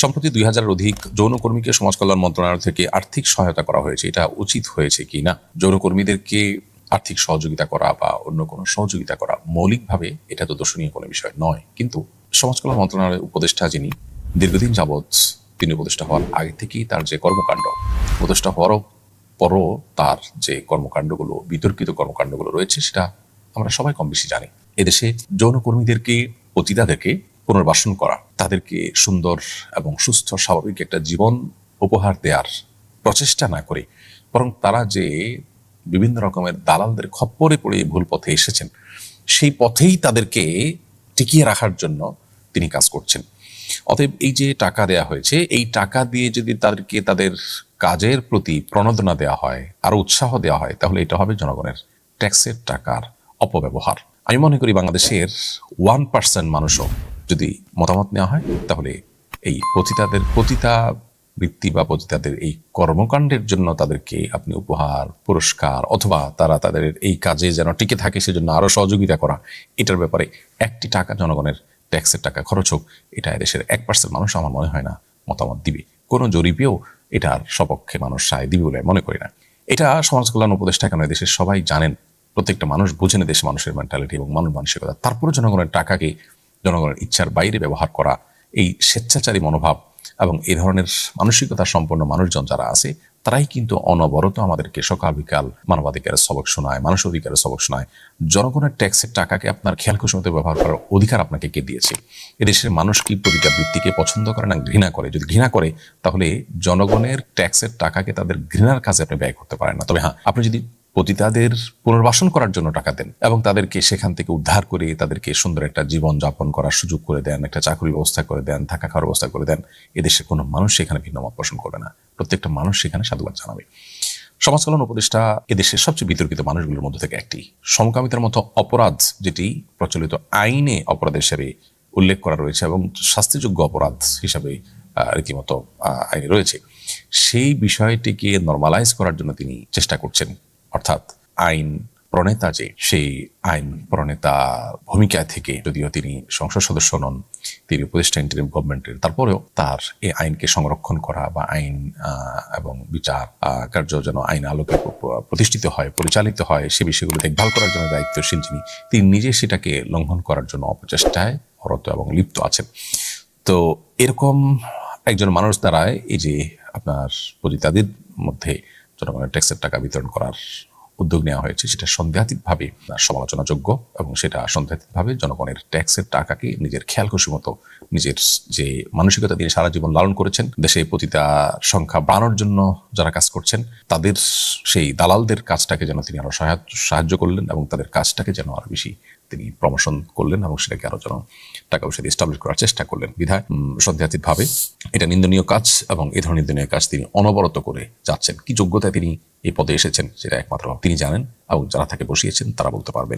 সম্প্রতি 2000-এর অধিক যৌনকর্মীকে সমাজ কল্যাণ মন্ত্রণালয় থেকে আর্থিক সহায়তা করা হয়েছে। এটা উচিত হয়েছে কি না? যৌনকর্মীদেরকে আর্থিক সহযোগিতা করা বা অন্য কোনো সহযোগিতা করা মৌলিকভাবে এটা তো দোষণীয় কোনো বিষয় নয়, কিন্তু সমাজ কল্যাণ মন্ত্রণালয়ের উপদেষ্টা যিনি দীর্ঘদিন যাবৎ তিনি উপদেষ্টা হওয়ার আগে থেকেই তার যে কর্মকাণ্ড, উপদেষ্টা হওয়ারও পরও তার যে কর্মকাণ্ডগুলো, বিতর্কিত কর্মকাণ্ডগুলো রয়েছে সেটা আমরা সবাই কম বেশি জানি। এদেশে যৌনকর্মীদেরকে, পতিতাদেরকে পুনর্বাসন করা, তাদেরকে সুন্দর এবং সুস্থ স্বাভাবিক একটা জীবন উপহার দেওয়ার প্রচেষ্টা না করে বরং তারা যে বিভিন্ন রকমের দালালদের খপ্পরে পড়ে ভুল পথে এসেছেন, সেই পথেই তাদেরকে টিকিয়ে রাখার জন্য তিনি কাজ করছেন। অতএব এই যে টাকা দেয়া হয়েছে, এই টাকা দিয়ে যদি তাদেরকে তাদের কাজের প্রতি প্রণোদনা দেওয়া হয়, আরো উৎসাহ দেওয়া হয়, তাহলে এটা হবে জনগণের ট্যাক্সের টাকার অপব্যবহার। আমি মনে করি বাংলাদেশের 1% মানুষও যদি মতামত নেওয়া হয়, তাহলে এই পতিতা বৃত্তি বা পতিতাদের এই কর্মকাণ্ডের জন্য তাদেরকে আপনি উপহার, পুরস্কার অথবা তারা তাদের এই কাজে যেন টিকে থাকে সেজন্য আরো সহযোগিতা করা, এটার ব্যাপারে একটি টাকা জনগণের ট্যাক্সের টাকা খরচ হোক, এটা এদেশের 1% মানুষ আমার মনে হয় না মতামত দিবে। কোনো জরিপেও এটার সপক্ষে মানুষ রায় দিবে বলে মনে করি না। এটা সমাজ কল্যাণ উপদেষ্টা কেন দেশের সবাই জানেন, প্রত্যেকটা মানুষ বুঝেন দেশে মানুষের মেন্টালিটি এবং মানসিকতা। তারপরে জনগণের টাকাকে জনগণের ইচ্ছার বাইরে ব্যবহার করা, এই স্বেচ্ছাচারী মনোভাব এবং এই ধরনের মানসিকতা সম্পন্ন মানুষজন যারা আছে, তারাই কিন্তু অনবরত আমাদেরকে সকাল বিকাল মানবাধিকারের সবক শোনায়, মানুষ অধিকারের সবক শোনায়। জনগণের ট্যাক্সের টাকাকে আপনার খেয়াল খুশি মতো ব্যবহার করার অধিকার আপনাকে কে দিয়েছে? এদেশের মানুষ কি পতিতা বৃত্তিকে পছন্দ করে না ঘৃণা করে? যদি ঘৃণা করে, তাহলে জনগণের ট্যাক্সের টাকাকে তাদের ঘৃণার কাজে আপনি ব্যয় করতে পারেন না। তবে হ্যাঁ, আপনি যদি পতিতাদের পুনর্বাসন করার জন্য টাকা দেন এবং তাদেরকে সেখান থেকে উদ্ধার করে তাদেরকে সুন্দর একটা জীবন যাপন করার সুযোগ করে দেন, একটা চাকরির ব্যবস্থা করে দেন, থাকা খাওয়ার ব্যবস্থা করে দেন, এদেশের কোনো মানুষ সেখানে ভিন্ন মত পোষণ করবে না। প্রত্যেকটা মানুষ সেখানে সাধুবাদ জানাবে। সমাজ কল্যাণ উপদেষ্টা এদেশের সবচেয়ে বিতর্কিত মানুষগুলোর মধ্যে থেকে একটি। সমকামিতার মতো অপরাধ, যেটি প্রচলিত আইনে অপরাধ হিসেবে উল্লেখ করা রয়েছে এবং শাস্তিযোগ্য অপরাধ হিসাবে রীতিমতো আইনে রয়েছে, সেই বিষয়টিকে নর্মালাইজ করার জন্য তিনি চেষ্টা করছেন। অর্থাৎ আইন প্রণেতা যে, সেই আইন প্রণেতা ভূমিকা থেকে, যদিও তিনি সংসদ সদস্য নন, তিনি উপদেষ্টা ইন্টারিম গভর্নমেন্টের, তারপরেও তার এই আইনকে সংরক্ষণ করা বা আইন এবং বিচার কার্য যেন আইন আলোকে প্রতিষ্ঠিত হয়, পরিচালিত হয়, সে বিষয়গুলো দেখভাল করার জন্য দায়িত্বশীল তিনি নিজে সেটাকে লঙ্ঘন করার জন্য অপচেষ্টায় রত এবং লিপ্ত আছেন। তো এরকম একজন মানুষ দ্বারায় এই যে আপনার পতিতাদের মধ্যে জনগণের ট্যাক্সের টাকা বিতরণ করার উদ্যোগ নেওয়া হয়েছে, সেটা সন্দেহাতীতভাবে সমালোচনাযোগ্য এবং সেটা সন্দেহাতীতভাবে জনগণের ট্যাক্সের টাকাকে নিজের খেয়াল খুশি মতো, নিজের যে মানসিকতা তিনি সারা জীবন লালন করেছেন, দেশে পতিতা সংখ্যা বাড়ানোর জন্য যারা কাজ করছেন, তাদের সেই দালালদের কাজটাকে যেন তিনি আরো সাহায্য করলেন এবং তাদের কাজটাকে যেন আরো বেশি তিনি প্রমোশন করলেন এবং সেটাকে আরো যেন টাকা পয়সা দিয়ে এস্টাবলিশ করার চেষ্টা করলেন। বিধায় সন্দেহাতীতভাবে এটা নিন্দনীয় কাজ এবং এই ধরনের নিন্দনীয় কাজ তিনি অনবরত করে যাচ্ছেন। কি যোগ্যতায় তিনি এই পদে এসেছেন সেটা একমাত্র তিনি জানেন এবং যারা তাকে বসিয়েছেন তারা বলতে পারবেন।